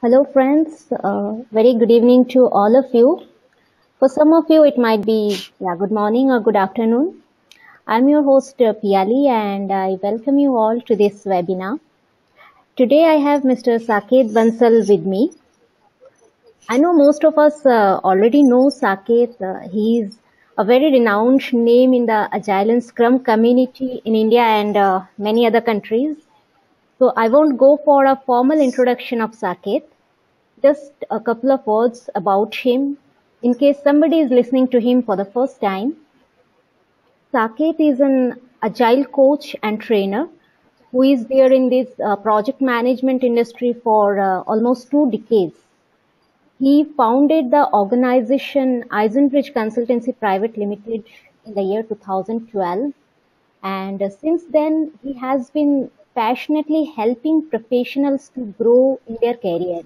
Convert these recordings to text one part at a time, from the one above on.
Hello, friends. Very good evening to all of you. For some of you, it might be good morning or good afternoon. I'm your host, Piali, and I welcome you all to this webinar. Today, I have Mr. Saket Bansal with me. I know most of us already know Saket. He's a very renowned name in the Agile and Scrum community in India and many other countries. So I won't go for a formal introduction of Saket. Just a couple of words about him in case somebody is listening to him for the first time. Saket is an agile coach and trainer who is there in this project management industry for almost 2 decades. He founded the organization Eisenbridge Consultancy Private Limited in the year 2012, and since then he has been passionately helping professionals to grow in their career.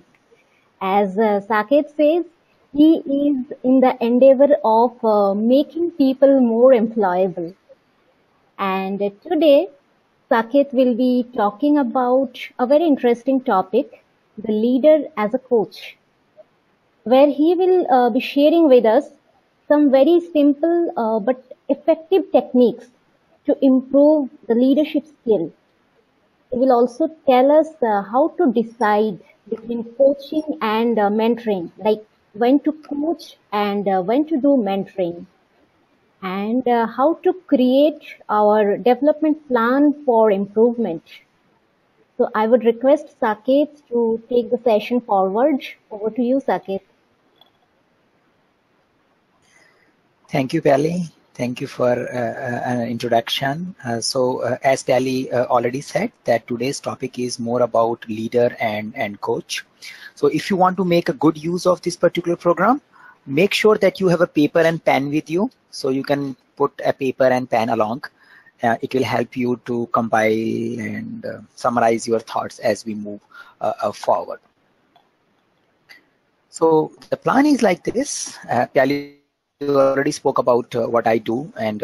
As Saket says, he is in the endeavor of making people more employable. And today, Saket will be talking about a very interesting topic, the leader as a coach, where he will be sharing with us some very simple but effective techniques to improve the leadership skill. He will also tell us how to decide between coaching and mentoring, like when to coach and when to do mentoring, and how to create our development plan for improvement. So I would request Saket to take the session forward. Over to you, Saket. Thank you, Pally. Thank you for an introduction. As Pally already said, that today's topic is more about leader and coach. So if you want to make a good use of this particular program, make sure that you have a paper and pen with you, so you can put a paper and pen along. It will help you to compile and summarize your thoughts as we move forward. So the plan is like this. Pally already spoke about what I do and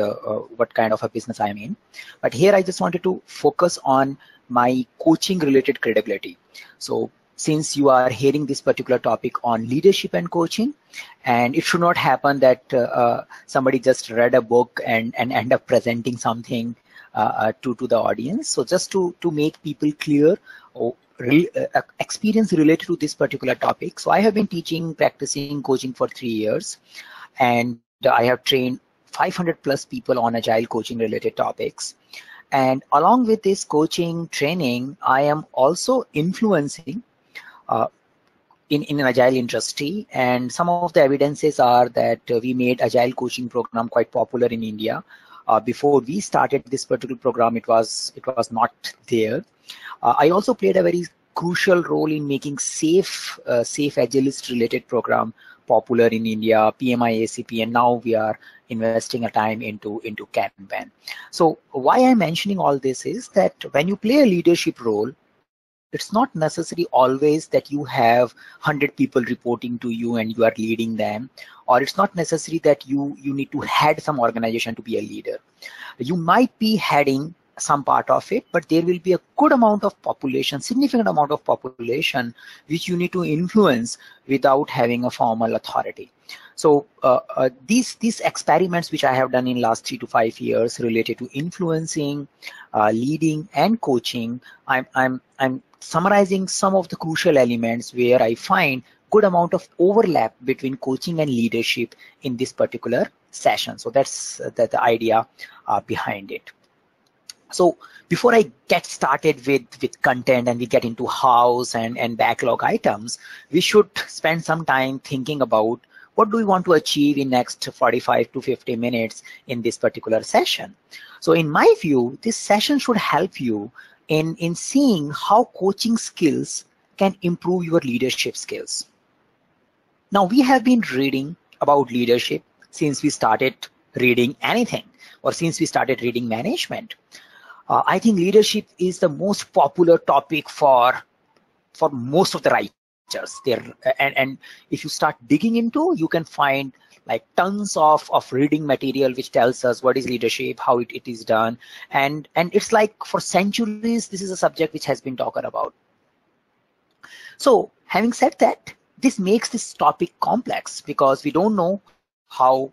what kind of a business I am in. But here I just wanted to focus on my coaching related credibility. So since you are hearing this particular topic on leadership and coaching, and it should not happen that somebody just read a book and end up presenting something to the audience. So just to make people clear, experience related to this particular topic. So I have been practicing coaching for 3 years, and I have trained 500 plus people on agile coaching related topics. And along with this coaching training, I am also influencing in an agile industry, and some of the evidences are that we made agile coaching program quite popular in India. Before we started this particular program, it was not there. I also played a very crucial role in making safe agilist related program popular in India, PMI ACP, and now we are investing a time into Kanban. So why I'm mentioning all this is that when you play a leadership role, it's not necessary always that you have 100 people reporting to you and you are leading them, or it's not necessary that you need to head some organization to be a leader. You might be heading some part of it, but there will be a good amount of population, significant amount of population, which you need to influence without having a formal authority. So these experiments which I have done in last 3 to 5 years related to influencing, leading, and coaching, I'm summarizing some of the crucial elements where I find good amount of overlap between coaching and leadership in this particular session. So that's the idea behind it. So before I get started with content and we get into house and backlog items, we should spend some time thinking about what do we want to achieve in next 45 to 50 minutes in this particular session. So in my view, this session should help you in seeing how coaching skills can improve your leadership skills. Now, we have been reading about leadership since we started reading anything, or since we started reading management. I think leadership is the most popular topic for most of the writers there, and if you start digging into, you can find like tons of reading material which tells us what is leadership, how it is done, and it's like for centuries this is a subject which has been talked about. So having said that, this makes this topic complex because we don't know how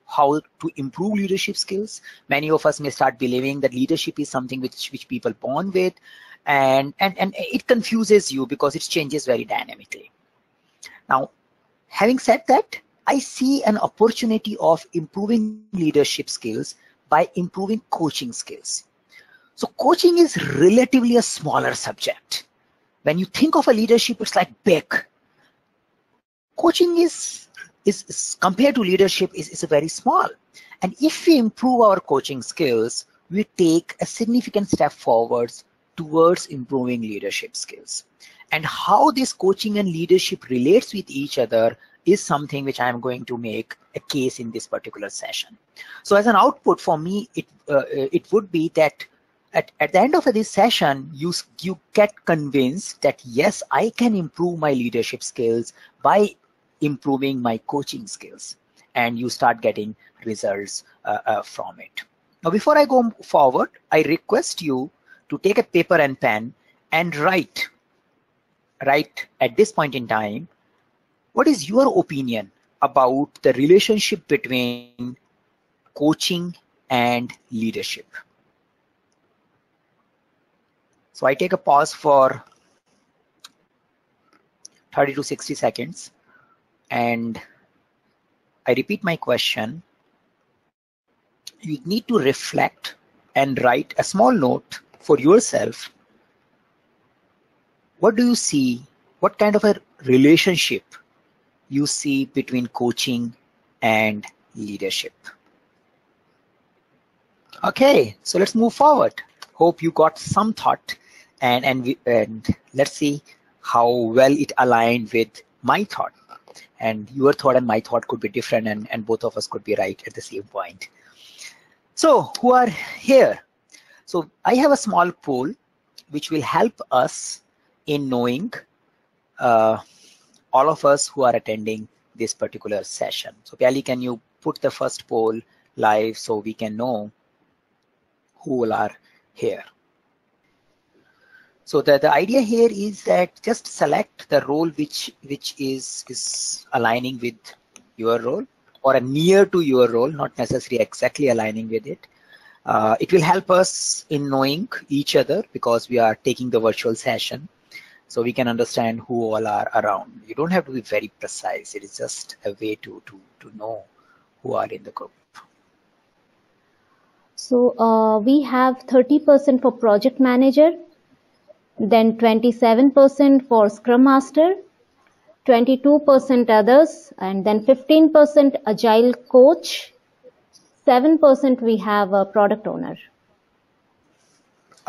to improve leadership skills. Many of us may start believing that leadership is something which people born with, and it confuses you because it changes very dynamically. Now, having said that, I see an opportunity of improving leadership skills by improving coaching skills. So coaching is relatively a smaller subject. When you think of a leadership, it's like big. Coaching is compared to leadership is very small. And if we improve our coaching skills, we take a significant step forwards towards improving leadership skills. And how this coaching and leadership relates with each other is something which I'm going to make a case in this particular session. So as an output for me, it would be that at the end of this session, you get convinced that yes, I can improve my leadership skills by improving my coaching skills, and you start getting results from it. Now, before I go forward, I request you to take a paper and pen and write at this point in time, what is your opinion about the relationship between coaching and leadership? So I take a pause for 30 to 60 seconds and I repeat my question. You need to reflect and write a small note for yourself. What do you see? What kind of a relationship you see between coaching and leadership? Okay, so let's move forward. Hope you got some thought, and let's see how well it aligned with my thought. And your thought and my thought could be different, and both of us could be right at the same point. So who are here? So I have a small poll which will help us in knowing all of us who are attending this particular session. So Piali, can you put the first poll live so we can know who all are here? So the idea here is that just select the role which is aligning with your role or near to your role, not necessarily exactly aligning with it. It will help us in knowing each other because we are taking the virtual session, so we can understand who all are around. You don't have to be very precise. It is just a way to know who are in the group. So we have 30% for project manager, then 27% for Scrum Master, 22% others, and then 15% Agile Coach, 7% we have a product owner.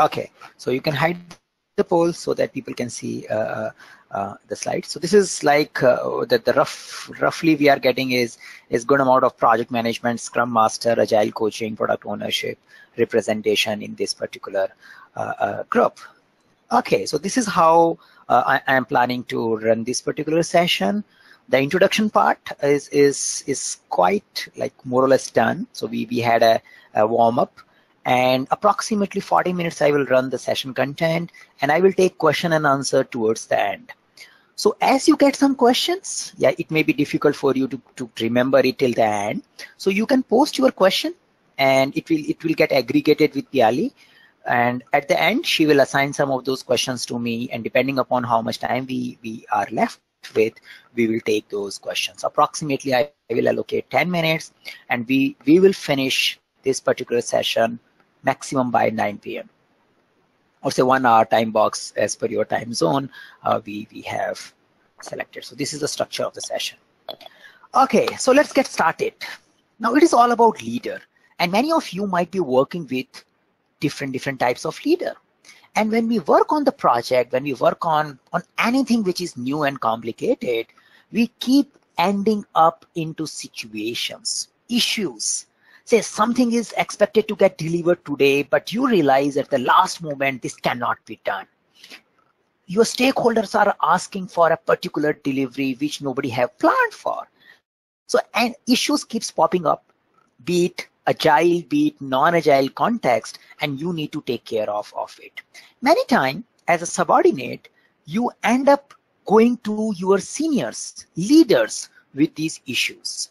Okay, so you can hide the poll so that people can see the slides. So this is like roughly we are getting is good amount of project management, Scrum Master, Agile Coaching, product ownership representation in this particular group. Okay, so this is how I am planning to run this particular session. The introduction part is quite like more or less done. So we had a warm up, and approximately 40 minutes I will run the session content, and I will take question and answer towards the end. So as you get some questions, yeah, it may be difficult for you to remember it till the end. So you can post your question, and it will get aggregated with Piali. And at the end, she will assign some of those questions to me, and depending upon how much time we are left with, we will take those questions. Approximately, I will allocate 10 minutes, and we will finish this particular session maximum by 9 p.m. or say 1 hour time box as per your time zone we have selected. So this is the structure of the session. Okay, so let's get started. Now it is all about leader, and many of you might be working with different types of leader. And when we work on the project, when we work on anything which is new and complicated, we keep ending up into situations, issues. Say something is expected to get delivered today, but you realize at the last moment this cannot be done. Your stakeholders are asking for a particular delivery which nobody have planned for. So and issues keeps popping up, be it agile, be it non-agile context, and you need to take care of it. Many times, as a subordinate, you end up going to your seniors, leaders with these issues.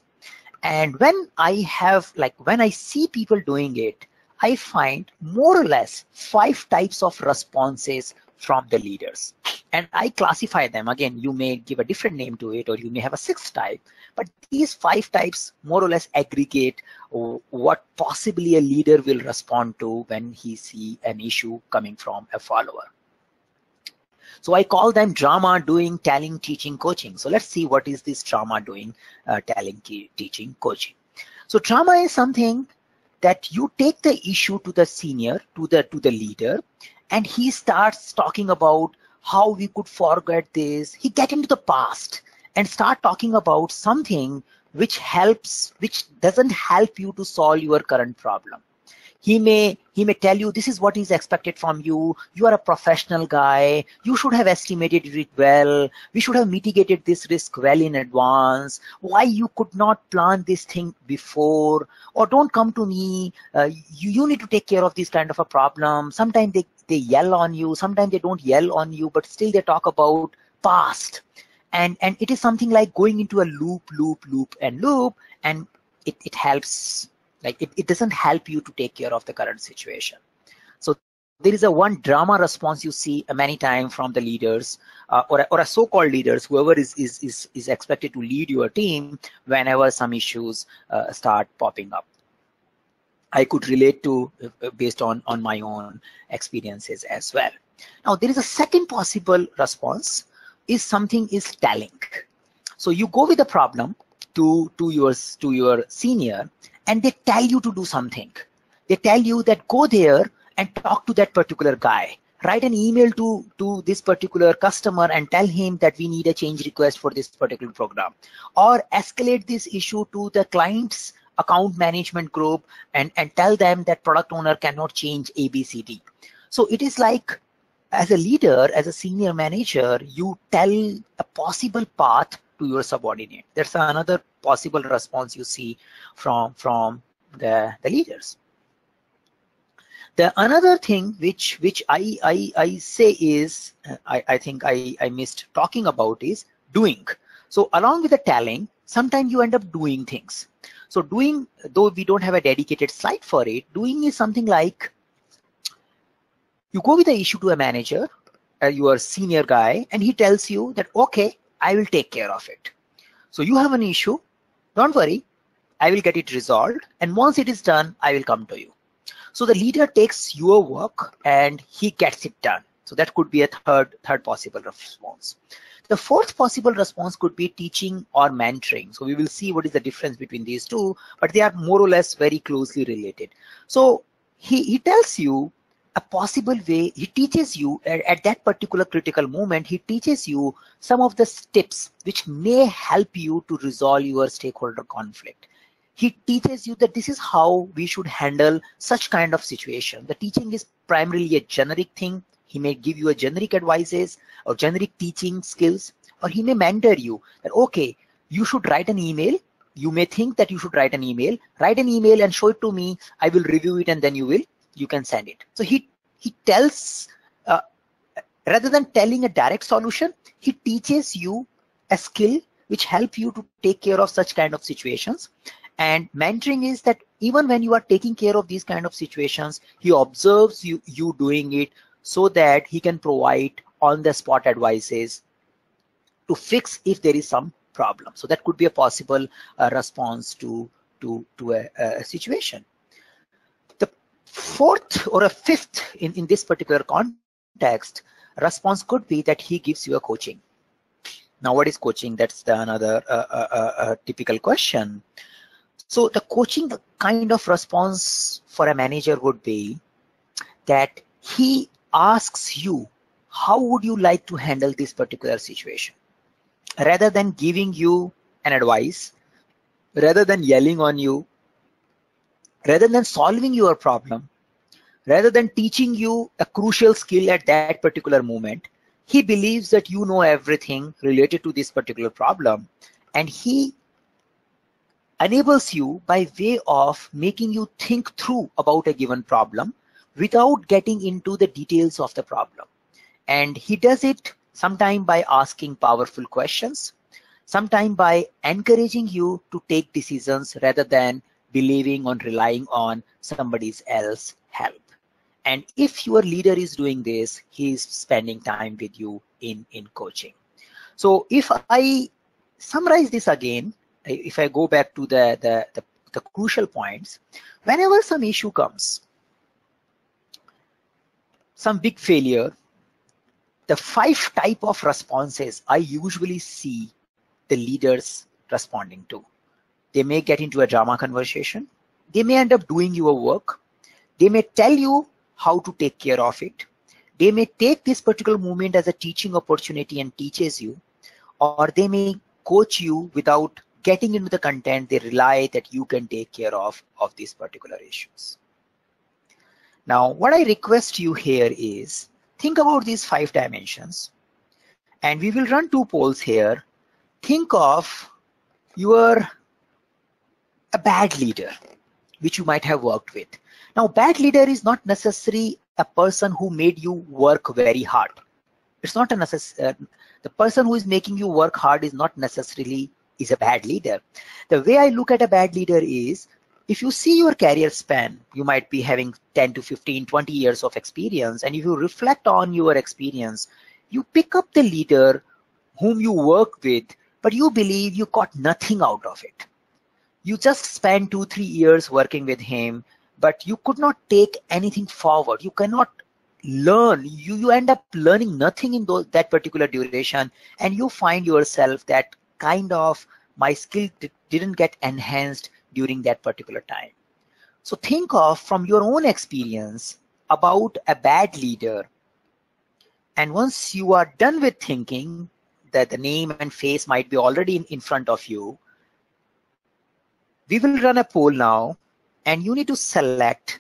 And when I see people doing it, I find more or less 5 types of responses from the leaders. And I classify them. Again, you may give a different name to it, or you may have a 6th type, but these 5 types more or less aggregate what possibly a leader will respond to when he see an issue coming from a follower. So I call them drama, doing, telling, teaching, coaching. So let's see what is this drama, doing, telling, teaching, coaching. So drama is something that you take the issue to the senior, to the leader, and he starts talking about how we could forget this. He get into the past and start talking about something which doesn't help you to solve your current problem. He may tell you, this is what is expected from you. You are a professional guy. You should have estimated it well. We should have mitigated this risk well in advance. Why you could not plan this thing before? Or don't come to me. You need to take care of this kind of a problem. Sometimes they yell on you. Sometimes they don't yell on you, but still they talk about past. And it is something like going into a loop, and it helps. Like it doesn't help you to take care of the current situation. So there is a one drama response you see many times from the leaders or a so-called leaders, whoever is expected to lead your team whenever some issues start popping up. I could relate to based on my own experiences as well. Now there is a second possible response is something is telling. So you go with a problem to your senior, and they tell you to do something. They tell you that go there and talk to that particular guy. Write an email to this particular customer and tell him that we need a change request for this particular program. Or escalate this issue to the client's account management group and tell them that product owner cannot change ABCD. So it is like, as a leader, as a senior manager, you tell a possible path to your subordinate. That's another possible response you see from the leaders. The another thing which I say is, I think I missed talking about is doing. So along with the telling, sometimes you end up doing things. So doing, though we don't have a dedicated slide for it, doing is something like you go with the issue to a manager, your senior guy, and he tells you that, okay, I will take care of it. So you have an issue, don't worry, I will get it resolved, and once it is done, I will come to you. So the leader takes your work and he gets it done. So that could be a third possible response. The fourth possible response could be teaching or mentoring. So we will see what is the difference between these two, but they are more or less very closely related. So he tells you a possible way, he teaches you at that particular critical moment, he teaches you some of the tips which may help you to resolve your stakeholder conflict. He teaches you that this is how we should handle such kind of situation. The teaching is primarily a generic thing. He may give you a generic advices or generic teaching skills, or he may mentor you that, okay, you should write an email. You may think that you should write an email and show it to me. I will review it and then you can send it. So he tells, rather than telling a direct solution, he teaches you a skill which help you to take care of such kind of situations. And mentoring is that even when you are taking care of these kind of situations, he observes you doing it so that he can provide on-the-spot advices to fix if there is some problem. So that could be a possible response to a situation. The fourth or a fifth in this particular context, response could be that he gives you a coaching. Now, what is coaching? That's another typical question. So the coaching kind of response for a manager would be that he asks you, how would you like to handle this particular situation? Rather than giving you an advice, rather than yelling on you, rather than solving your problem, rather than teaching you a crucial skill at that particular moment, he believes that you know everything related to this particular problem, and he enables you by way of making you think through about a given problem without getting into the details of the problem. And he does it sometimes by asking powerful questions, sometimes by encouraging you to take decisions rather than believing on relying on somebody else's help. And if your leader is doing this, he is spending time with you in coaching. So if I summarize this again, if I go back to the crucial points, whenever some issue comes, some big failure, the 5 type of responses I usually see the leaders responding to. They may get into a drama conversation. They may end up doing your work. They may tell you how to take care of it. They may take this particular moment as a teaching opportunity and teaches you, or they may coach you without getting into the content. They rely that you can take care of these particular issues. Now, what I request you here is think about these 5 dimensions, and we will run 2 polls here. Think of a bad leader, which you might have worked with. Now, bad leader is not necessarily a person who made you work very hard. It's not a the person who is making you work hard is not necessarily is a bad leader. The way I look at a bad leader is, if you see your career span, you might be having 10 to 15, 20 years of experience. And if you reflect on your experience, you pick up the leader whom you work with, but you believe you got nothing out of it. You just spent 2-3 years working with him, but you could not take anything forward. You cannot learn. You end up learning nothing in that particular duration, and you find yourself that kind of my skill didn't get enhanced during that particular time. So think of from your own experience about a bad leader, and once you are done with thinking that the name and face might be already in front of you, we will run a poll now, and you need to select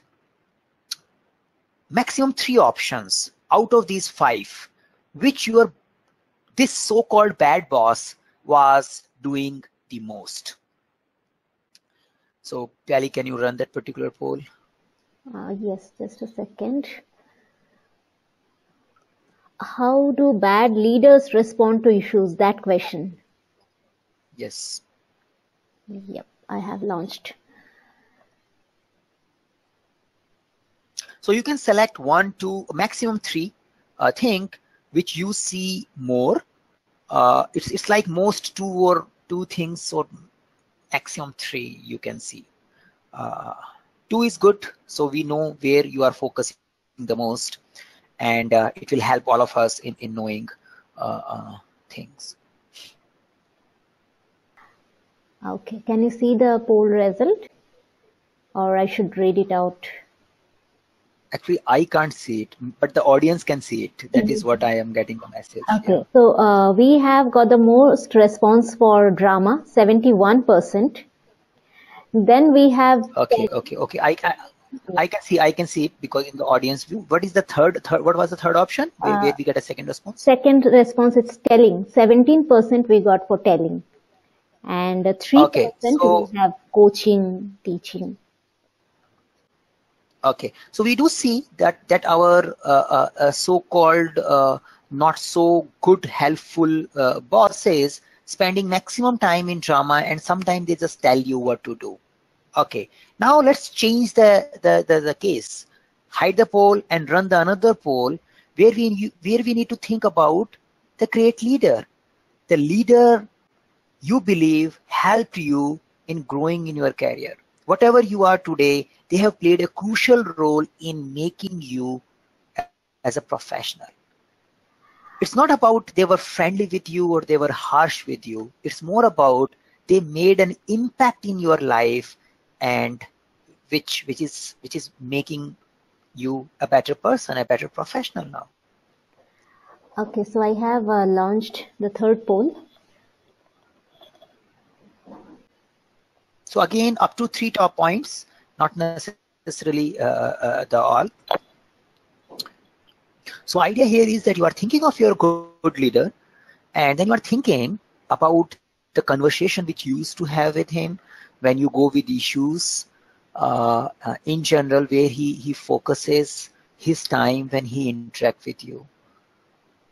maximum 3 options out of these 5, which this so-called bad boss was doing the most. So, Pyali, can you run that particular poll? Yes, just a second. How do bad leaders respond to issues? That question. Yes. Yep, I have launched. So you can select 1, 2, maximum 3 think which you see more. It's like most 2 things, or maximum 3 you can see. 2 is good, so we know where you are focusing the most, and it will help all of us in knowing things. Okay, can you see the poll result, or I should read it out? Actually, I can't see it, but the audience can see it. That is what I am getting the message. Okay, yeah. So we have got the most response for drama, 71%. Then we have Okay. I can see it because in the audience view. What is the third? What was the third option? Where we get a second response? Second response, it's telling. 17% we got for telling, and 3% we have coaching, teaching. Okay, so we do see that our so-called not so good helpful bosses spending maximum time in drama, and sometimes they just tell you what to do. Okay, now let's change the case. Hide the poll and run the another poll where we need to think about the great leader, the leader you believe helped you in growing in your career. Whatever you are today, they have played a crucial role in making you as a professional. It's not about they were friendly with you or they were harsh with you. It's more about they made an impact in your life, and which is making you a better person, a better professional now. Okay, so I have launched the third poll. So again, up to 3 top points, not necessarily the all. So idea here is that you are thinking of your good leader, and then you are thinking about the conversation which you used to have with him when you go with issues in general, where he focuses his time when he interacts with you.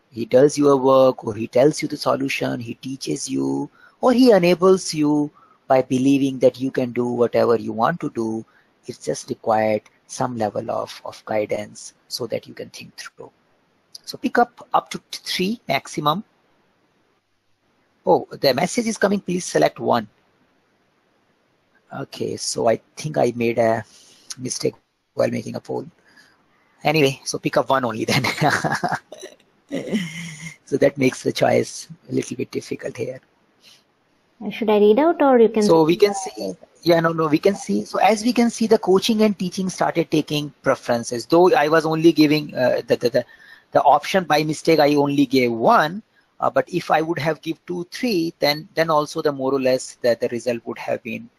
He does your work, or he tells you the solution, he teaches you, or he enables you by believing that you can do whatever you want to do. It's just required some level of guidance so that you can think through. So pick up to 3 maximum. Oh, the message is coming, please select 1. Okay, so I think I made a mistake while making a poll. Anyway, so pick up 1 only then. So that makes the choice a little bit difficult here. Should I read out, or you can? So we can see, we can see. So as we can see, the coaching and teaching started taking preferences. Though I was only giving the option by mistake, I only gave 1. But if I would have give 2, 3, then also the more or less the result would have been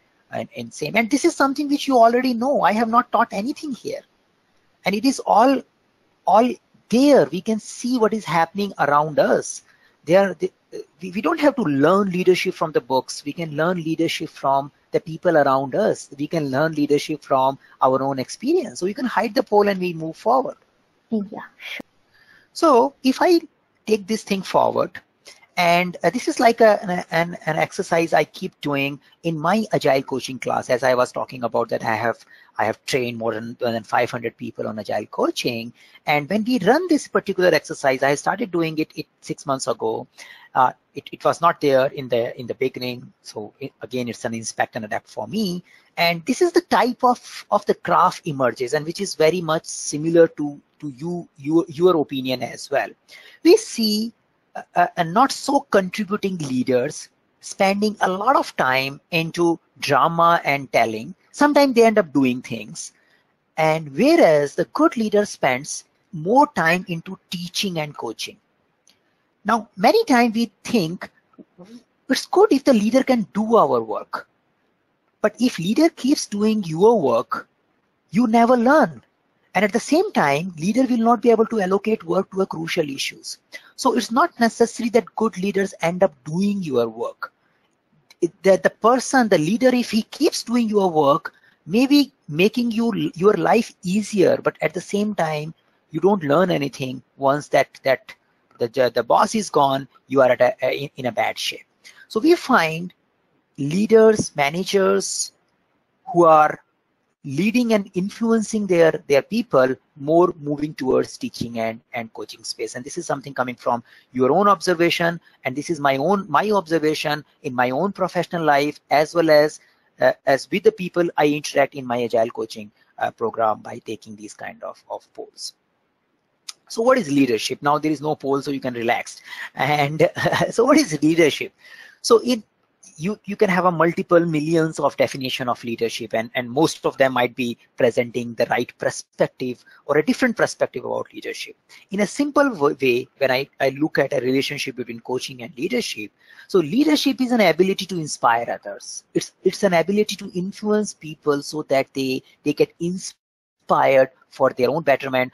in same. And this is something which you already know. I have not taught anything here, and it is all there. We can see what is happening around us. We don't have to learn leadership from the books. We can learn leadership from the people around us. We can learn leadership from our own experience. So you can hide the poll and we move forward. Yeah, sure. So if I take this thing forward, and this is like an exercise I keep doing in my agile coaching class, as I was talking about that I have trained more than 500 people on agile coaching. And when we run this particular exercise, I started doing it 6 months ago. It was not there in the beginning. So again, it's an inspect and adapt for me. And this is the type of the graph emerges, and which is very much similar to your opinion as well. We see not so contributing leaders spending a lot of time into drama and telling. Sometimes they end up doing things, and whereas the good leader spends more time into teaching and coaching. Now, many times we think it's good if the leader can do our work, but if leader keeps doing your work, you never learn. And at the same time, leader will not be able to allocate work to a crucial issues. So it's not necessary that good leaders end up doing your work. The leader, if he keeps doing your work, maybe making your life easier, but at the same time, you don't learn anything. Once the boss is gone, you are in a bad shape. So we find leaders, managers who are leading and influencing their people more moving towards teaching and coaching space. And this is something coming from your own observation, and this is my observation in my own professional life, as well as with the people I interact in my agile coaching program by taking these kind of polls. So what is leadership? Now there is no poll, so you can relax. And so what is leadership? So you can have a multiple millions of definition of leadership, and most of them might be presenting the right perspective or a different perspective about leadership. In a simple way, when I look at a relationship between coaching and leadership, so leadership is an ability to inspire others. It's an ability to influence people so that they get inspired for their own betterment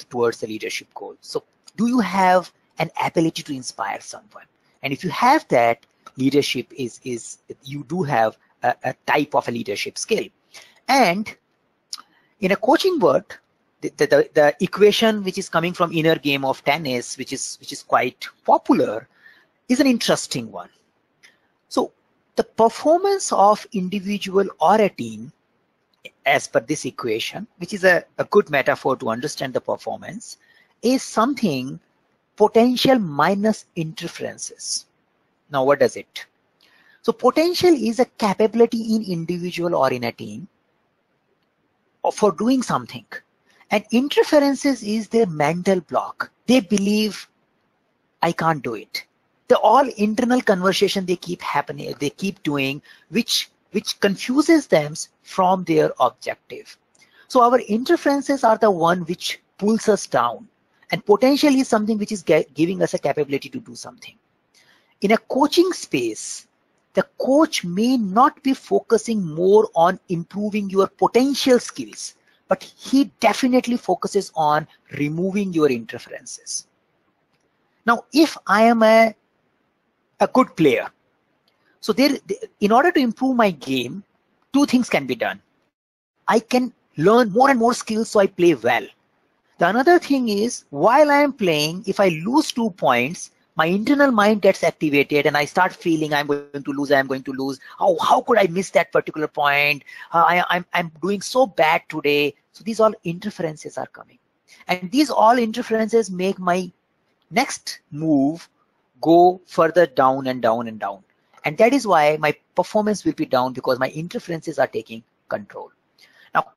towards the leadership goal. So do you have an ability to inspire someone? And if you have that, leadership is you do have a type of a leadership skill. And in a coaching word, the equation which is coming from inner game of tennis, which is quite popular, is an interesting one. So the performance of individual or a team, as per this equation, which is a good metaphor to understand the performance, is something potential minus interferences. Now, what does it? So potential is a capability in individual or in a team for doing something. And interferences is their mental block. They believe, I can't do it. The all internal conversation they keep happening, they keep doing, which confuses them from their objective. So our interferences are the one which pulls us down. And potential is something which is giving us a capability to do something. In a coaching space, the coach may not be focusing more on improving your potential skills, but he definitely focuses on removing your interferences. Now, if I am a good player, so in order to improve my game, 2 things can be done. I can learn more and more skills so I play well. The another thing is, while I am playing, if I lose 2 points, my internal mind gets activated and I start feeling I'm going to lose, I'm going to lose. Oh, how could I miss that particular point? I'm doing so bad today. So these all interferences are coming. And these all interferences make my next move go further down and down and down. And that is why my performance will be down, because my interferences are taking control. Now,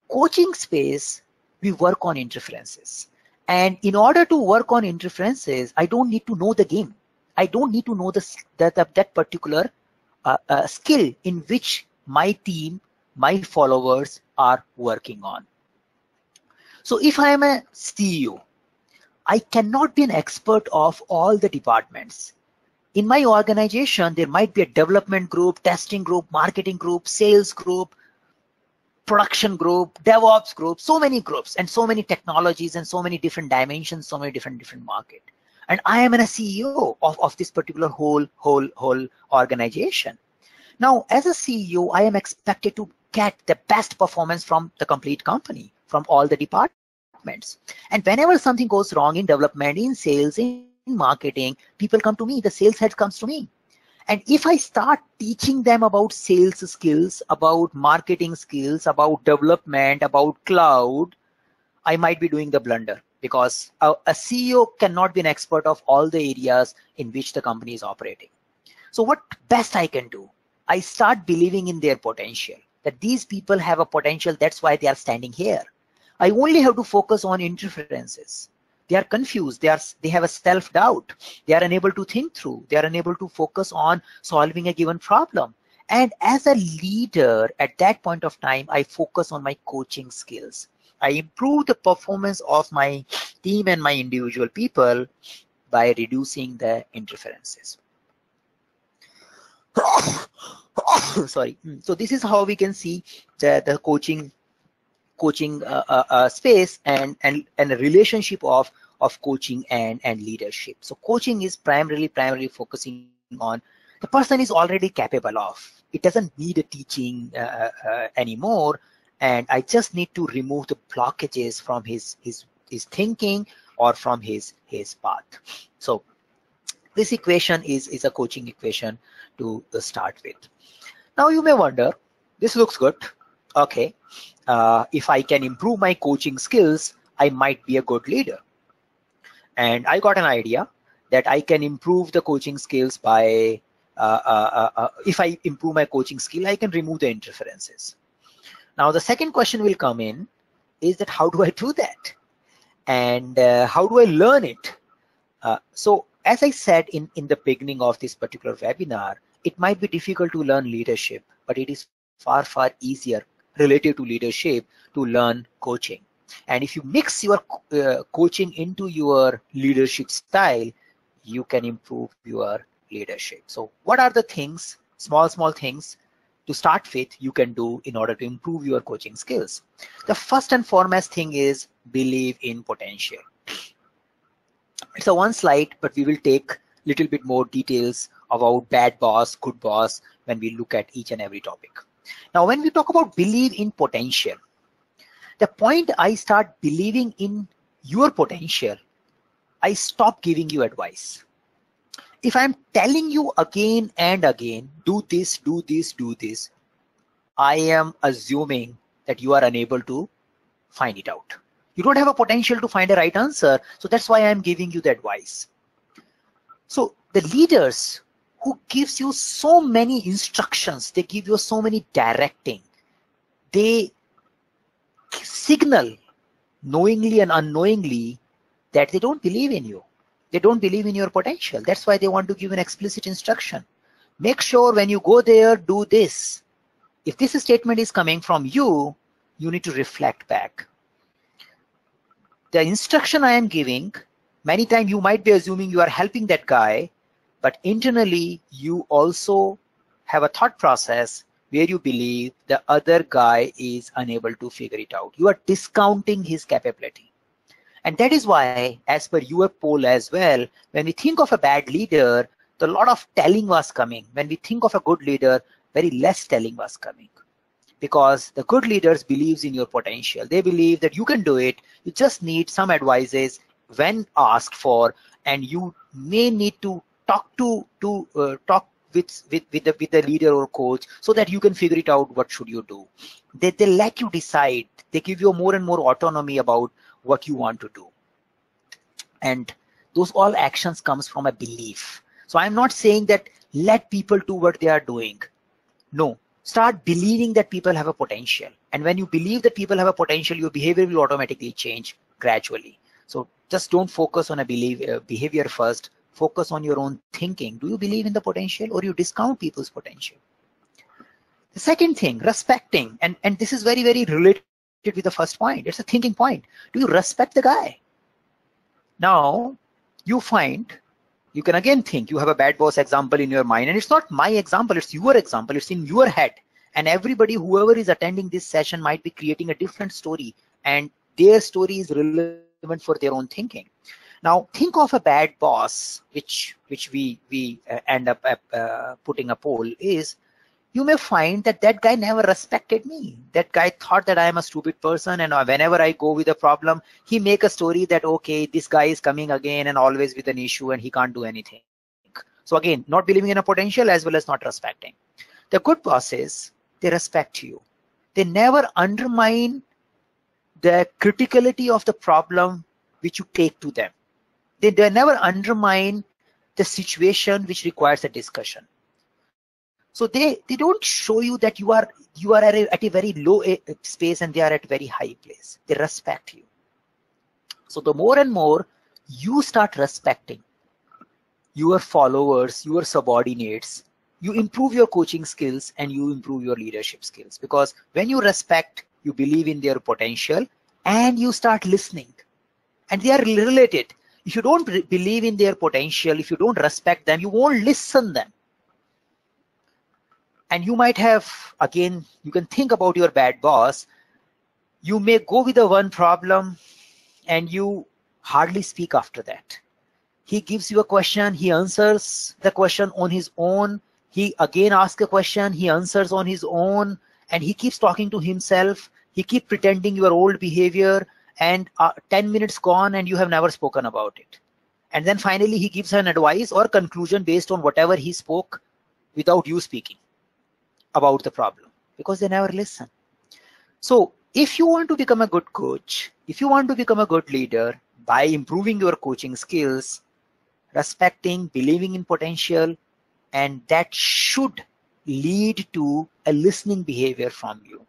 coaching space, we work on interferences. And in order to work on interferences, I don't need to know the game. I don't need to know that particular skill in which my team, my followers are working on. So if I am a CEO, I cannot be an expert of all the departments. In my organization, there might be a development group, testing group, marketing group, sales group, production group, DevOps group, so many groups and so many technologies and so many different dimensions, so many different market. And I am a CEO of this particular whole organization. Now, as a CEO, I am expected to get the best performance from the complete company, from all the departments. And whenever something goes wrong in development, in sales, in marketing, people come to me, the sales head comes to me. And if I start teaching them about sales skills, about marketing skills, about development, about cloud, I might be doing the blunder, because a CEO cannot be an expert of all the areas in which the company is operating. So what best I can do? I start believing in their potential, that these people have a potential, that's why they are standing here. I only have to focus on interferences. They are confused. They have a self-doubt. They are unable to think through. They are unable to focus on solving a given problem. And as a leader, at that point of time, I focus on my coaching skills. I improve the performance of my team and my individual people by reducing the interferences. Sorry. So this is how we can see the coaching space and a relationship of coaching and leadership. So coaching is primarily focusing on the person is already capable of. It doesn't need a teaching anymore, and I just need to remove the blockages from his thinking or from his path. So this equation is a coaching equation to start with. Now you may wonder, this looks good. Okay. If I can improve my coaching skills, I might be a good leader. And I got an idea that I can improve the coaching skills by, if I improve my coaching skill, I can remove the interferences. Now, the second question will come in is that how do I do that? And how do I learn it? So as I said in the beginning of this particular webinar, it might be difficult to learn leadership, but it is far easier relative to leadership to learn coaching. And if you mix your coaching into your leadership style, you can improve your leadership. So what are the things, small things to start with you can do in order to improve your coaching skills? The first and foremost thing is believe in potential. It's a one slide, but we will take a little bit more details about bad boss, good boss when we look at each and every topic. Now, when we talk about believe in potential, the point I start believing in your potential, I stop giving you advice. If I'm telling you again and again, do this, do this, do this, I am assuming that you are unable to find it out. You don't have a potential to find a right answer. So that's why I'm giving you the advice. So the leaders who gives you so many instructions, they give you so many directing, they signal knowingly and unknowingly that they don't believe in you. They don't believe in your potential. That's why they want to give an explicit instruction. Make sure when you go there, do this. If this statement is coming from you, you need to reflect back. The instruction I am giving, many times you might be assuming you are helping that guy, but internally you also have a thought process where you believe the other guy is unable to figure it out. You are discounting his capability. And that is why, as per your poll as well, when we think of a bad leader, a lot of telling was coming. When we think of a good leader, very less telling was coming. because the good leaders believes in your potential. They believe that you can do it. You just need some advices when asked for, and you may need to talk with the leader or coach so that you can figure it out. What should you do? They let you decide. They give you more and more autonomy about what you want to do. And those all actions comes from a belief. So I'm not saying that let people do what they are doing. No, start believing that people have a potential. And when you believe that people have a potential, your behavior will automatically change gradually. So just don't focus on a behavior first. Focus on your own thinking. Do you believe in the potential, or you discount people's potential? The second thing, respecting. And this is very, very related with the first point. It's a thinking point. Do you respect the guy? Now, you find, you can again think, you have a bad boss example in your mind, and it's not my example, it's your example, it's in your head. And everybody, whoever is attending this session, might be creating a different story, and their story is relevant for their own thinking. Now, think of a bad boss, which we end up putting a poll is, you may find that that guy never respected me. That guy thought that I am a stupid person, and whenever I go with a problem, he make a story that, okay, this guy is coming again and always with an issue and he can't do anything. So again, not believing in a potential as well as not respecting. The good bosses, they respect you. They never undermine the criticality of the problem which you take to them. They never undermine the situation which requires a discussion. So they don't show you that you are at a very low space and they are at a very high place. They respect you. So the more and more you start respecting your followers, your subordinates, you improve your coaching skills and you improve your leadership skills. Because when you respect, you believe in their potential and you start listening. And they are related. If you don't believe in their potential, if you don't respect them, you won't listen them. And you might have, again, you can think about your bad boss. You may go with the one problem and you hardly speak after that. He gives you a question, he answers the question on his own. He again asks a question, he answers on his own, and he keeps talking to himself. He keeps pretending your old behavior, and 10 minutes gone and you have never spoken about it. And then finally he gives an advice or conclusion based on whatever he spoke without you speaking about the problem, because they never listen. So if you want to become a good coach, if you want to become a good leader by improving your coaching skills, respecting, believing in potential, and that should lead to a listening behavior from you.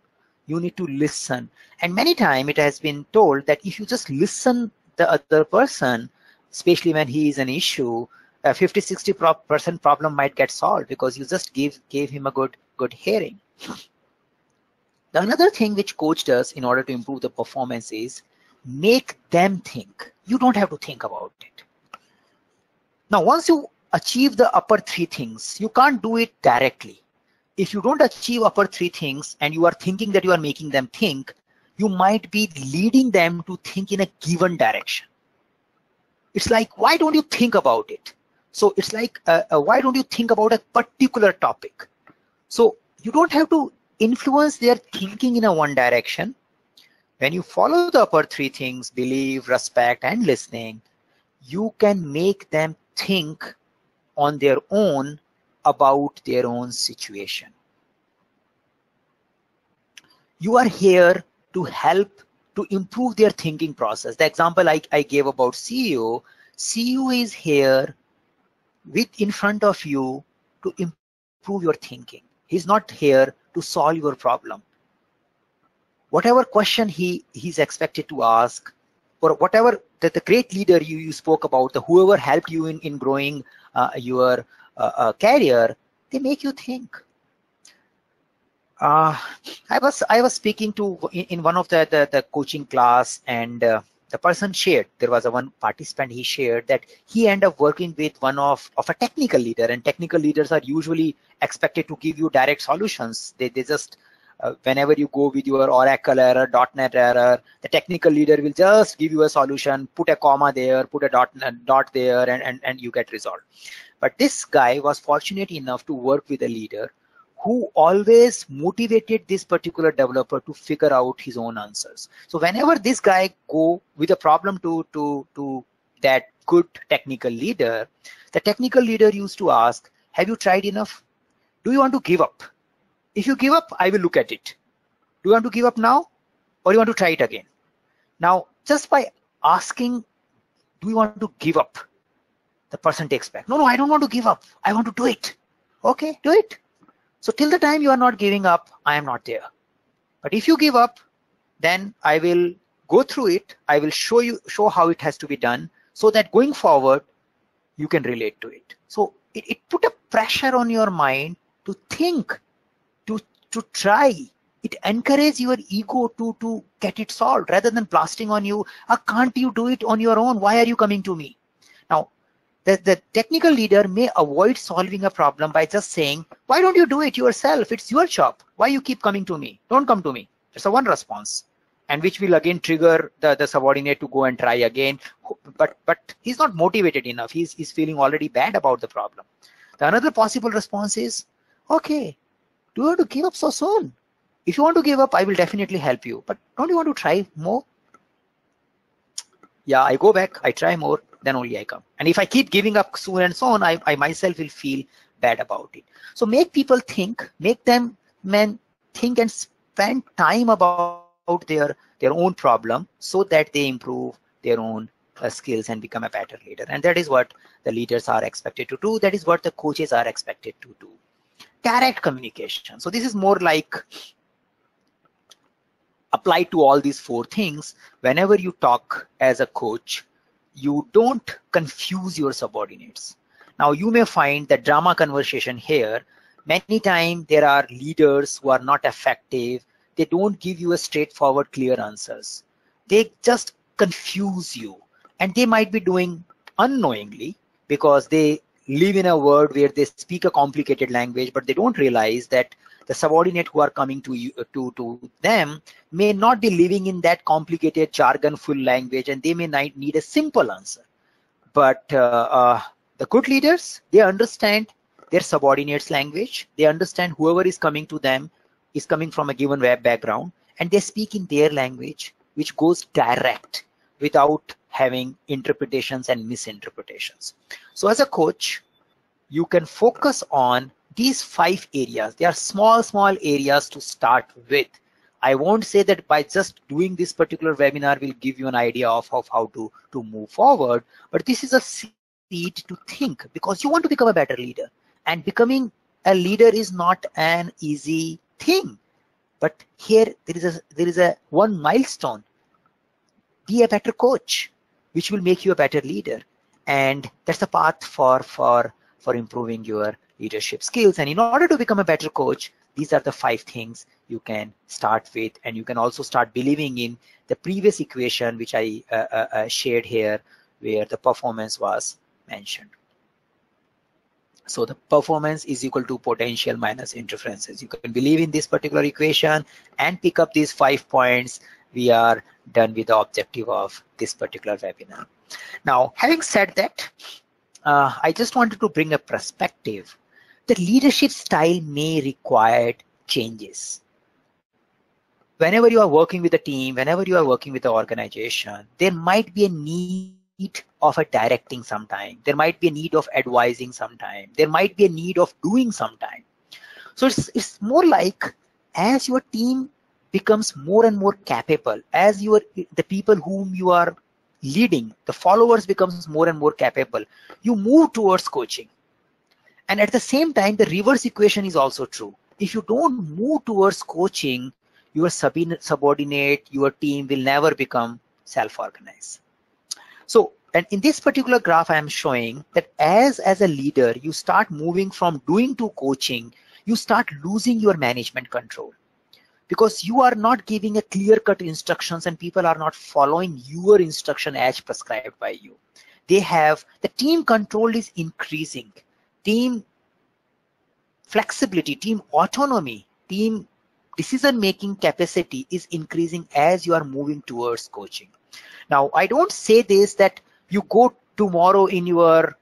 You need to listen. And many times it has been told that if you just listen the other person, especially when he is an issue, 50-60% problem might get solved because you just gave him a good hearing. The another thing which coach does in order to improve the performance is make them think. You don't have to think about it. Now, once you achieve the upper three things, you can't do it directly. If you don't achieve upper three things and you are thinking that you are making them think, you might be leading them to think in a given direction. It's like, why don't you think about it? So it's like, why don't you think about a particular topic? So you don't have to influence their thinking in a one direction. When you follow the upper three things, believe, respect, and listening, you can make them think on their own about their own situation. You are here to help to improve their thinking process. The example I gave about CEO is here in front of you to improve your thinking. He's not here to solve your problem. Whatever question he's expected to ask, or whatever that the great leader you spoke about, whoever helped you in growing your career, they make you think. I was speaking to in one of the coaching class, and the person shared, there was one participant, he shared that he ended up working with one of a technical leader, and technical leaders are usually expected to give you direct solutions. They just whenever you go with your Oracle error, .NET error, the technical leader will just give you a solution, put a comma there, put a dot there, and you get resolved. But this guy was fortunate enough to work with a leader who always motivated this particular developer to figure out his own answers. So whenever this guy go with a problem to that good technical leader, the technical leader used to ask, have you tried enough? Do you want to give up? If you give up, I will look at it. Do you want to give up now, or you want to try it again? Now, just by asking, do you want to give up? The person takes back. No, I don't want to give up. I want to do it. Okay, do it. So till the time you are not giving up, I am not there. But if you give up, then I will go through it. I will show how it has to be done, so that going forward, you can relate to it. So it put a pressure on your mind to think, to try. It encourages your ego to get it solved, rather than blasting on you. Can't you do it on your own? Why are you coming to me? Now, the technical leader may avoid solving a problem by just saying, why don't you do it yourself? It's your job. Why you keep coming to me? Don't come to me. That's a one response, and which will again trigger the subordinate to go and try again. But he's not motivated enough. He's feeling already bad about the problem. The another possible response is, okay, do you want to give up so soon? If you want to give up, I will definitely help you. But don't you want to try more? Yeah, I go back, I try more, then only I come. And if I keep giving up soon and so on, I myself will feel bad about it. So make people think, make them think and spend time about their own problem, so that they improve their own skills and become a better leader. And that is what the leaders are expected to do. That is what the coaches are expected to do. Direct communication. So this is more like applied to all these four things. Whenever you talk as a coach, you don't confuse your subordinates. Now, you may find that drama conversation here. Many times there are leaders who are not effective. They don't give you a straightforward, clear answers. They just confuse you, and they might be doing unknowingly, because they live in a world where they speak a complicated language, but they don't realize that the subordinate who are coming to you, to them, may not be living in that complicated jargon-full language, and they may need a simple answer. But the good leaders, they understand their subordinates' language. They understand whoever is coming to them is coming from a given web background, and they speak in their language, which goes direct without having interpretations and misinterpretations. So as a coach, you can focus on these 5 areas. They are small areas to start with. I won't say that by just doing this particular webinar will give you an idea of how to move forward, but this is a seed to think, because you want to become a better leader. And becoming a leader is not an easy thing. But here there is a one milestone. Be a better coach, which will make you a better leader. And that's the path for improving your leadership skills. And in order to become a better coach, these are the 5 things you can start with. And you can also start believing in the previous equation, which I shared here, where the performance was mentioned. So the performance is equal to potential minus interferences. You can believe in this particular equation and pick up these 5 points. We are done with the objective of this particular webinar. Now, having said that, I just wanted to bring a perspective. The leadership style may require changes. Whenever you are working with a team, whenever you are working with an organization, there might be a need of a directing sometime. There might be a need of advising sometime. There might be a need of doing sometime. So it's more like, as your team becomes more and more capable, as the people whom you are leading, the followers becomes more and more capable, you move towards coaching. And at the same time, the reverse equation is also true. If you don't move towards coaching, your subordinate, your team will never become self-organized. So, and in this particular graph, I am showing that as a leader, you start moving from doing to coaching, you start losing your management control. Because you are not giving a clear-cut instructions, and people are not following your instruction as prescribed by you. The team control is increasing. Team flexibility, team autonomy, team decision-making capacity is increasing as you are moving towards coaching. Now, I don't say this that you go tomorrow in your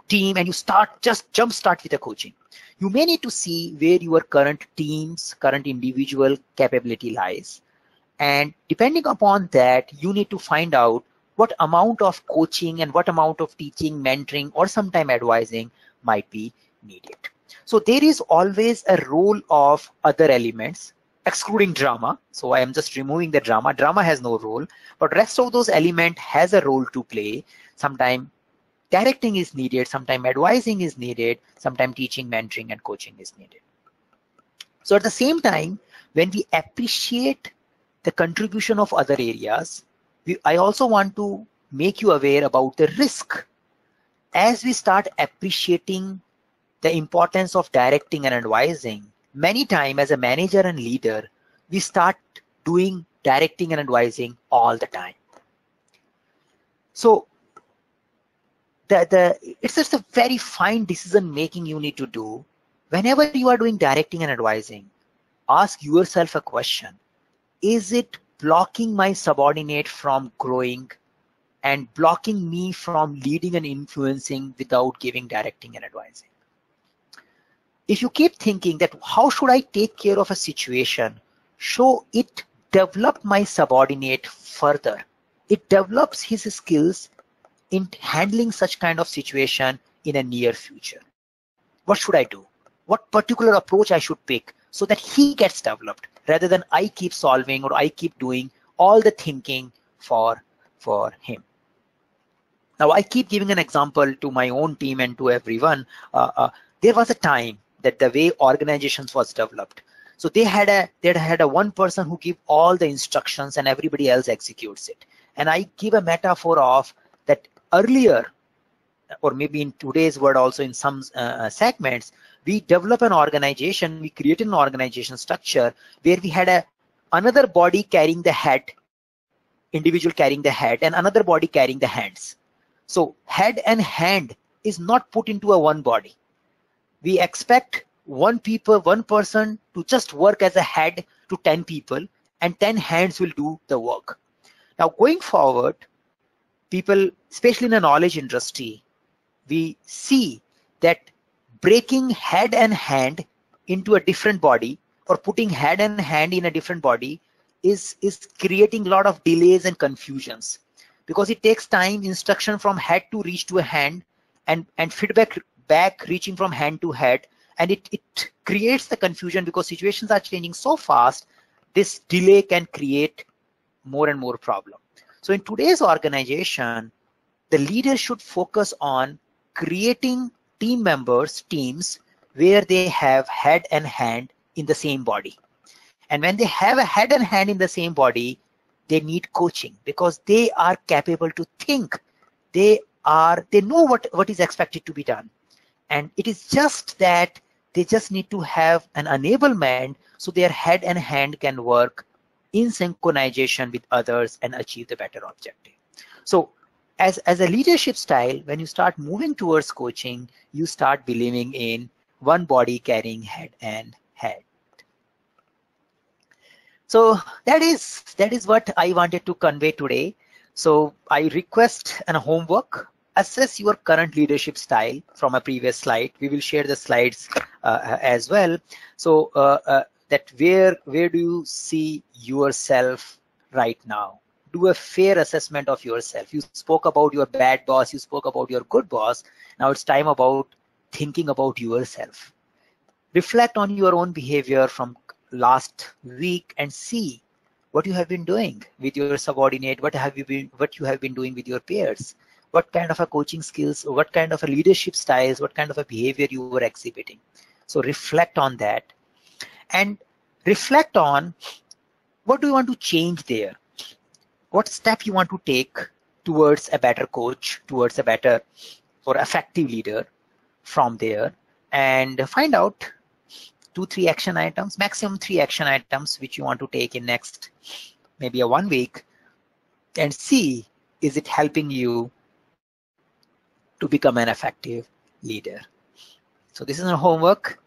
team and you just jump start with the coaching. you may need to see where your current team's current individual capability lies. And depending upon that, you need to find out what amount of coaching and what amount of teaching, mentoring, or sometime advising might be needed. So there is always a role of other elements, excluding drama. So I am just removing the drama. Drama has no role, but rest of those elements has a role to play. Sometime directing is needed, sometime advising is needed, sometime teaching, mentoring, and coaching is needed. So at the same time, when we appreciate the contribution of other areas, I also want to make you aware about the risk. As we start appreciating the importance of directing and advising, many times as a manager and leader, we start doing directing and advising all the time. So it's just a very fine decision making you need to do. Whenever you are doing directing and advising, ask yourself a question. Is it blocking my subordinate from growing and blocking me from leading and influencing without giving directing and advising? If you keep thinking that how should I take care of a situation, so it develop my subordinate further. It develops his skills in handling such kind of situation in a near future. What should I do? What particular approach I should pick so that he gets developed rather than I keep solving or I keep doing all the thinking for him. Now I keep giving an example to my own team and to everyone. There was a time that the way organizations was developed. So they had a one person who give all the instructions and everybody else executes it. And I give a metaphor of that earlier, or maybe in today's world also in some segments, we develop an organization, we created an organization structure where we had another body carrying the head, individual carrying the head, and another body carrying the hands. So head and hand is not put into a one body. We expect one person to just work as a head to 10 people, and 10 hands will do the work. Now going forward, people, especially in the knowledge industry, we see that breaking head and hand into a different body or putting head and hand in a different body is creating a lot of delays and confusions, because it takes time, instruction from head to reach to a hand, and feedback back reaching from hand to head, and it creates the confusion because situations are changing so fast. This delay can create more and more problem. So in today's organization, the leader should focus on creating teams where they have head and hand in the same body. And when they have a head and hand in the same body, they need coaching because they are capable to think. They know what is expected to be done. And it is just that they just need to have an enablement so their head and hand can work in synchronization with others and achieve the better objective. So as a leadership style, when you start moving towards coaching, you start believing in one body carrying head and head. So that is what I wanted to convey today. So I request an homework. Assess your current leadership style from a previous slide. We will share the slides as well. So that where do you see yourself right now? Do a fair assessment of yourself. You spoke about your bad boss. You spoke about your good boss. Now it's time about thinking about yourself. Reflect on your own behavior from last week and see what you have been doing with your subordinate. What you have been doing with your peers. What kind of a coaching skills, what kind of a leadership styles, what kind of a behavior you were exhibiting. So reflect on that and reflect on what do you want to change there? What step you want to take towards a better coach, towards a better or effective leader from there, and find out 2-3 action items, maximum 3 action items which you want to take in next maybe a 1 week, and see is it helping you to become an effective leader. So this is a homework,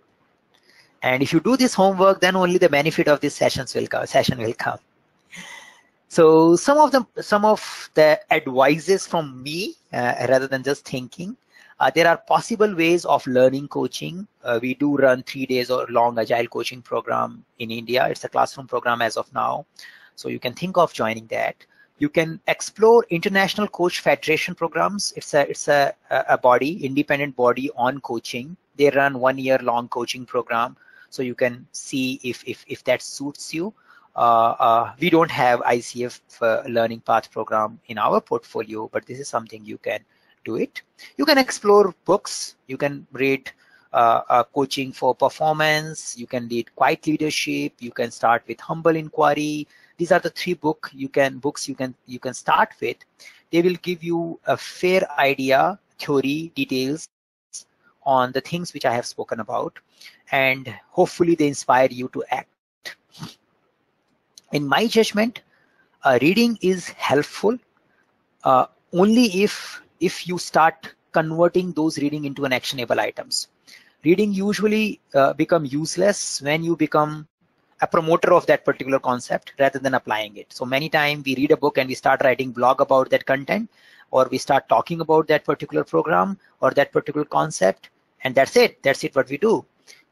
and if you do this homework, then only the benefit of this session will come. So some of the advices from me, rather than just thinking, There are possible ways of learning coaching. We do run 3 days or long agile coaching program in India. It's a classroom program as of now. So you can think of joining that. You can explore International Coach Federation programs. It's a body, independent body on coaching. They run 1 year long coaching program. So you can see if that suits you. We don't have ICF learning path program in our portfolio, but this is something you can do it. You can explore books. You can read coaching for performance. You can read Quiet Leadership. You can start with Humble Inquiry. These are the 3 books you can start with. They will give you a fair idea, theory, details on the things which I have spoken about, and hopefully they inspire you to act. In my judgment, reading is helpful only if you start converting those reading into an actionable items. Reading usually become useless when you become a promoter of that particular concept rather than applying it. So many times we read a book and we start writing blog about that content, or we start talking about that particular program or that particular concept, and that's it what we do,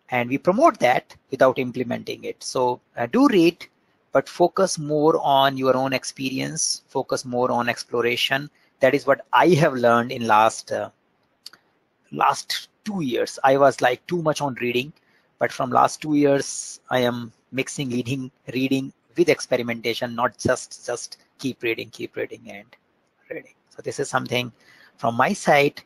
and we promote that without implementing it. So do read, but focus more on your own experience, focus more on exploration. That is what I have learned in last 2 years. I was like too much on reading, but from last 2 years I am mixing reading with experimentation, not just keep reading and reading. So this is something from my side,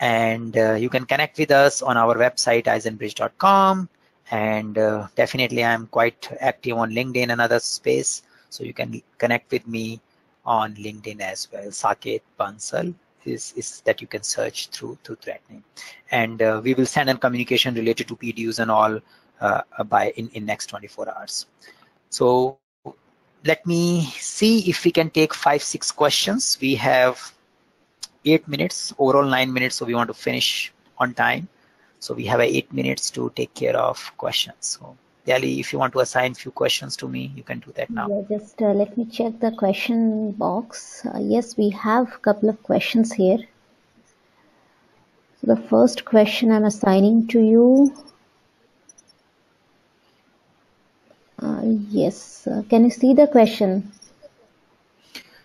and you can connect with us on our website eisenbridge.com, and definitely I'm quite active on LinkedIn and other space, so you can connect with me on LinkedIn as well. Saket Bansal is that you can search through that name, and we will send a communication related to PDUs and all in next 24 hours. So let me see if we can take 5-6 questions. We have 8 minutes, overall 9 minutes, so we want to finish on time. So we have 8 minutes to take care of questions. So Dali, if you want to assign few questions to me, you can do that now. Yeah, just let me check the question box. Yes, we have a couple of questions here. So the first question I'm assigning to you. Yes, can you see the question?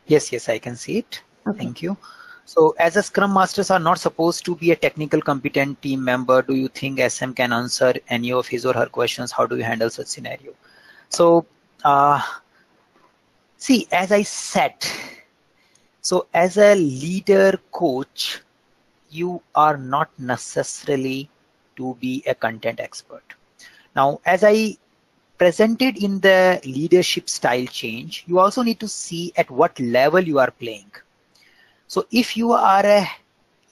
Yes, I can see it. Okay. Thank you. So as a Scrum Masters are not supposed to be a technical competent team member, do you think SM can answer any of his or her questions? How do you handle such scenario? So see, as I said, so as a leader coach, you are not necessarily to be a content expert. Now, as I presented in the leadership style change, you also need to see at what level you are playing. So if you are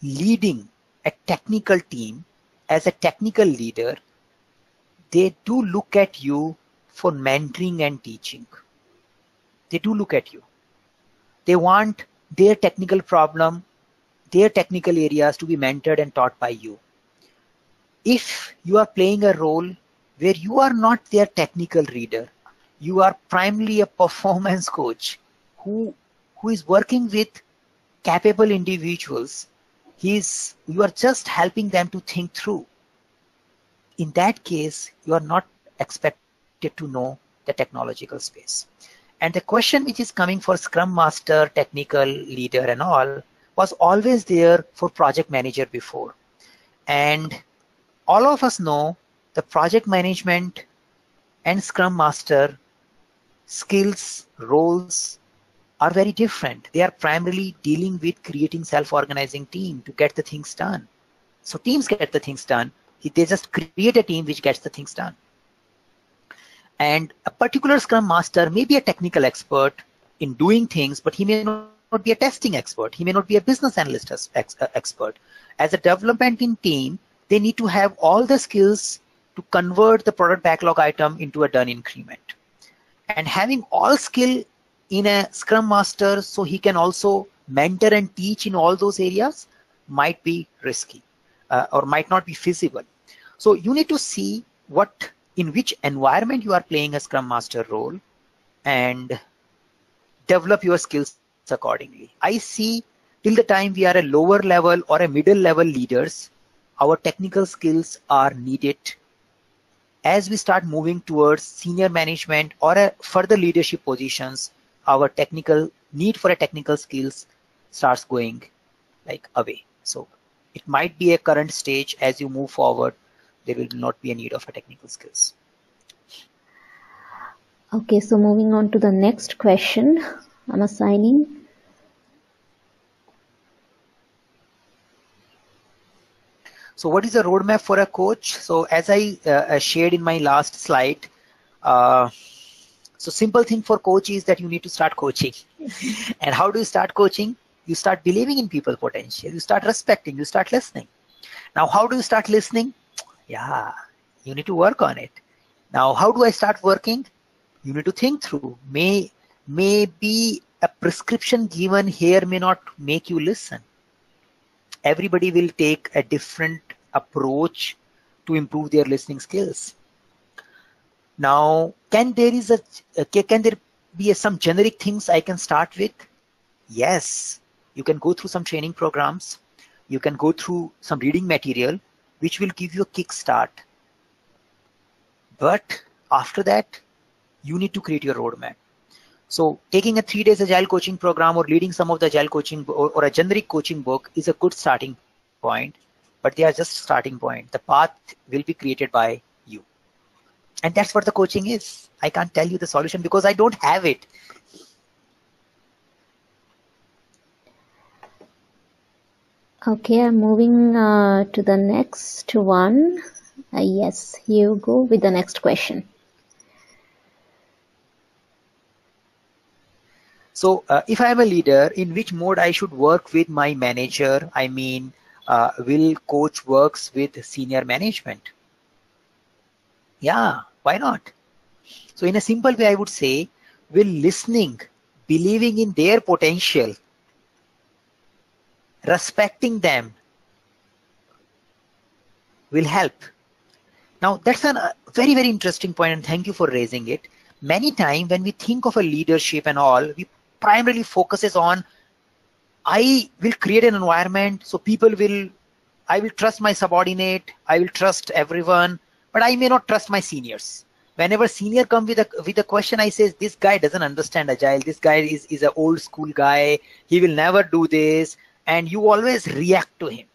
leading a technical team as a technical leader, they do look at you for mentoring and teaching. They do look at you. They want their technical problem, their technical areas to be mentored and taught by you. If you are playing a role where you are not their technical reader, you are primarily a performance coach who is working with capable individuals, you are just helping them to think through. In that case, you are not expected to know the technological space. And the question which is coming for Scrum Master, technical leader and all was always there for project manager before. And all of us know the project management and Scrum Master skills, roles are very different. They are primarily dealing with creating self-organizing team to get the things done. So teams get the things done. They just create a team which gets the things done. And a particular Scrum Master may be a technical expert in doing things, but he may not be a testing expert. He may not be a business analyst expert. As a development team, they need to have all the skills to convert the product backlog item into a done increment. And having all skill in a Scrum Master so he can also mentor and teach in all those areas might be risky or might not be feasible. So you need to see in which environment you are playing a Scrum Master role and develop your skills accordingly. I see Till the time we are a lower level or a middle level leaders, our technical skills are needed. As we start moving towards senior management or a further leadership positions, our technical need for a technical skills starts going like away. So it might be a current stage. As you move forward, there will not be a need of a technical skills. Okay, so moving on to the next question, I'm assigning. So what is the roadmap for a coach? So as I shared in my last slide, so simple thing for coach is that you need to start coaching. And how do you start coaching? You start believing in people's potential. You start respecting. You start listening. Now, how do you start listening? Yeah, you need to work on it. Now, how do I start working? You need to think through. Maybe a prescription given here may not make you listen. Everybody will take a different approach to improve their listening skills. Now, can there be some generic things I can start with? Yes, you can go through some training programs. You can go through some reading material, which will give you a kickstart. But after that, you need to create your roadmap. So taking a 3 days agile coaching program or reading some of the agile coaching or a generic coaching book is a good starting point, but they are just starting point. The path will be created by you. And that's what the coaching is. I can't tell you the solution because I don't have it. Okay, I'm moving to the next one. Yes, you go with the next question. So if I am a leader, in which mode I should work with my manager? I mean, will coach works with senior management? Yeah, why not? So in a simple way, I would say, will listening, believing in their potential, respecting them will help. Now, that's a very, very interesting point, and thank you for raising it. Many times when we think of a leadership and all, we primarily focuses on, I will create an environment so I will trust my subordinate, I will trust everyone, but I may not trust my seniors. Whenever senior come with a question, I say, this guy doesn't understand agile. This guy is an old school guy. He will never do this. And you always react to him.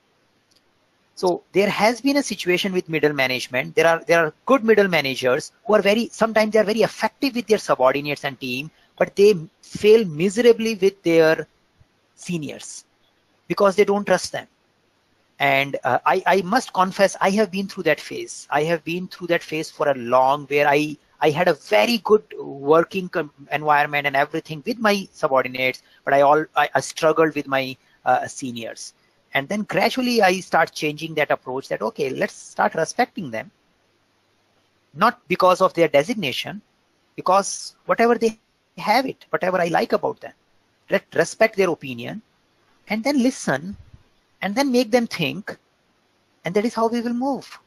So there has been a situation with middle management. There are good middle managers who are sometimes they are very effective with their subordinates and team, but they fail miserably with their seniors because they don't trust them. And I must confess, I have been through that phase. I have been through that phase for a long, where I had a very good working environment and everything with my subordinates, but I struggled with my seniors. And then gradually I start changing that approach that, okay, let's start respecting them. Not because of their designation, because whatever they have it, whatever I like about them. Let's respect their opinion and then listen and then make them think. And that is how we will move.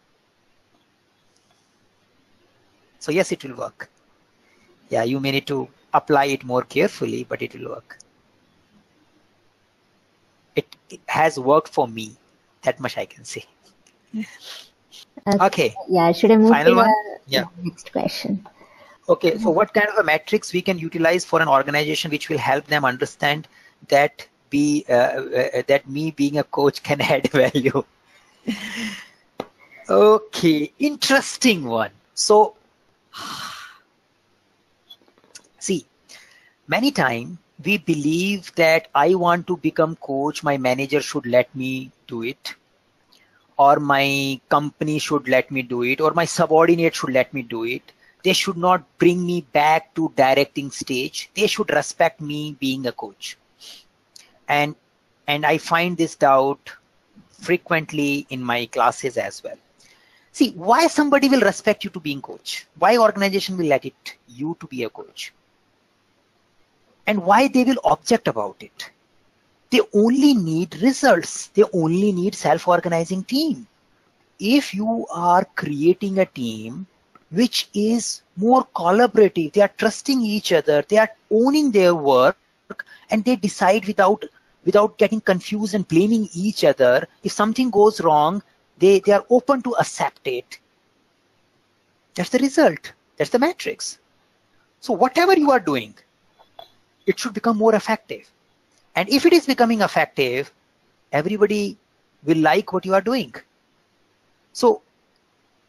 So yes, it will work. Yeah, you may need to apply it more carefully, but it will work. It has worked for me. That much I can say. Okay. Yeah, should I move Final to the next question? Okay, so what kind of a metrics we can utilize for an organization which will help them understand that that me being a coach can add value? Okay, interesting one. So, see, many times we believe that I want to become coach, my manager should let me do it, or my company should let me do it, or my subordinate should let me do it. They should not bring me back to directing stage. They should respect me being a coach. And I find this doubt frequently in my classes as well. See, why somebody will respect you to being coach? Why organization will let it you to be a coach? And why they will object about it? They only need results. They only need self-organizing team. If you are creating a team which is more collaborative, they are trusting each other, they are owning their work, and they decide without without getting confused and blaming each other. If something goes wrong, they are open to accept it. That's the result. That's the matrix. So whatever you are doing, it should become more effective. And if it is becoming effective, everybody will like what you are doing. So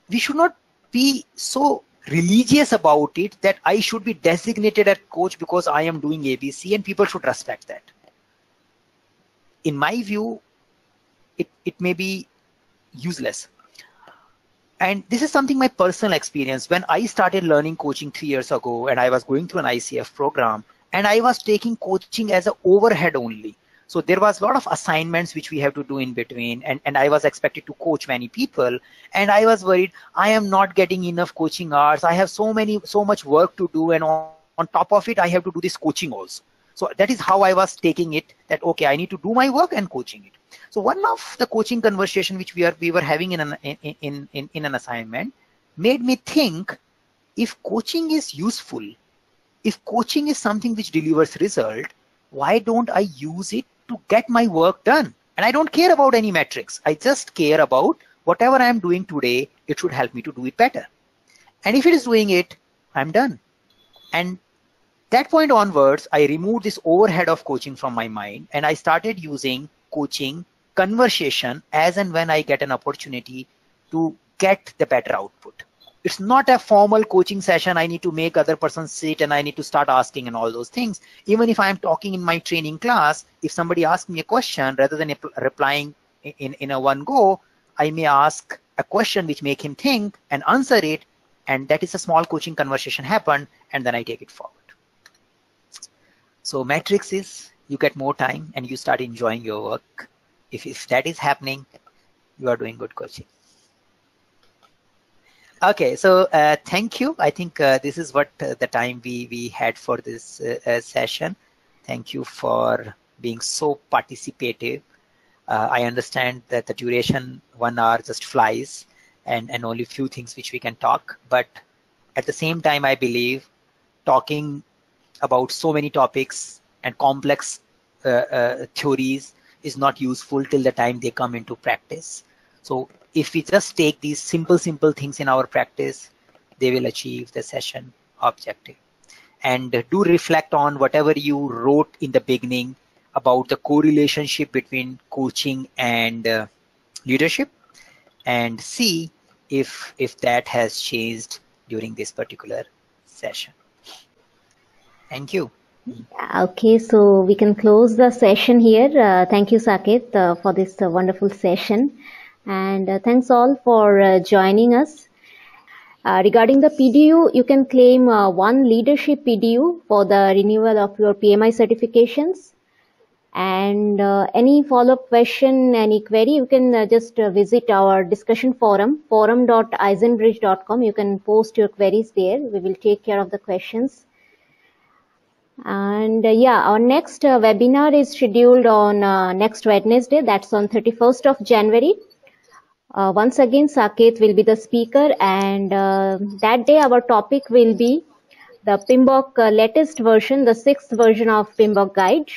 we should not be so religious about it that I should be designated as coach because I am doing ABC, and people should respect that. In my view, it may be useless. And this is something my personal experience. When I started learning coaching 3 years ago, and I was going through an ICF program, and I was taking coaching as an overhead only. So there was a lot of assignments which we have to do in between, and I was expected to coach many people, and I was worried I am not getting enough coaching hours. I have so much work to do, and on top of it, I have to do this coaching also. So that is how I was taking it, that okay, I need to do my work and coaching it. So one of the coaching conversation which we were having in an assignment made me think, if coaching is useful, if coaching is something which delivers result, why don't I use it to get my work done? And I don't care about any metrics. I just care about whatever I am doing today, it should help me to do it better. And if it is doing it, I'm done. And that point onwards, I removed this overhead of coaching from my mind, and I started using coaching conversation as and when I get an opportunity to get the better output. It's not a formal coaching session. I need to make other person sit and I need to start asking and all those things. Even if I'm talking in my training class, if somebody asks me a question, rather than replying in a one go, I may ask a question which make him think and answer it. And that is a small coaching conversation happened, and then I take it forward. So matrix is, you get more time and you start enjoying your work. If that is happening, you are doing good coaching. Okay, so thank you. I think this is what the time we had for this session. Thank you for being so participative. I understand that the duration 1 hour just flies, and only few things which we can talk. But at the same time, I believe talking about so many topics and complex theories is not useful till the time they come into practice. So if we just take these simple things in our practice, they will achieve the session objective. And do reflect on whatever you wrote in the beginning about the correlationship between coaching and leadership, and see if that has changed during this particular session. Thank you. Okay, so we can close the session here. Thank you, Saket, for this wonderful session. And thanks all for joining us. Regarding the PDU, you can claim one leadership PDU for the renewal of your PMI certifications. And any follow-up question, any query, you can just visit our discussion forum, forum.eisenbridge.com. You can post your queries there. We will take care of the questions. And yeah, our next webinar is scheduled on next Wednesday. That's on 31st of January. Once again, Saket will be the speaker, and that day our topic will be the PMBOK latest version, the 6th version of PMBOK guide.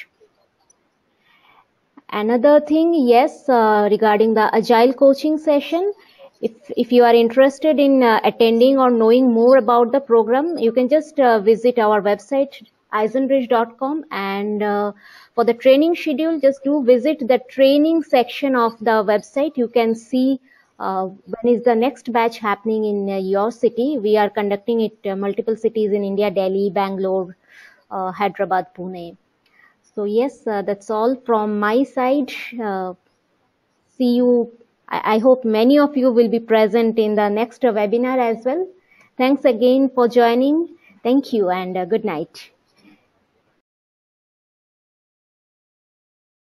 Another thing, yes, regarding the agile coaching session, if you are interested in attending or knowing more about the program, you can just visit our website eisenbridge.com, and for the training schedule, just do visit the training section of the website. You can see when is the next batch happening in your city. We are conducting it multiple cities in India: Delhi, Bangalore, Hyderabad, Pune. So yes, that's all from my side. See you. I hope many of you will be present in the next webinar as well. Thanks again for joining. Thank you, and good night.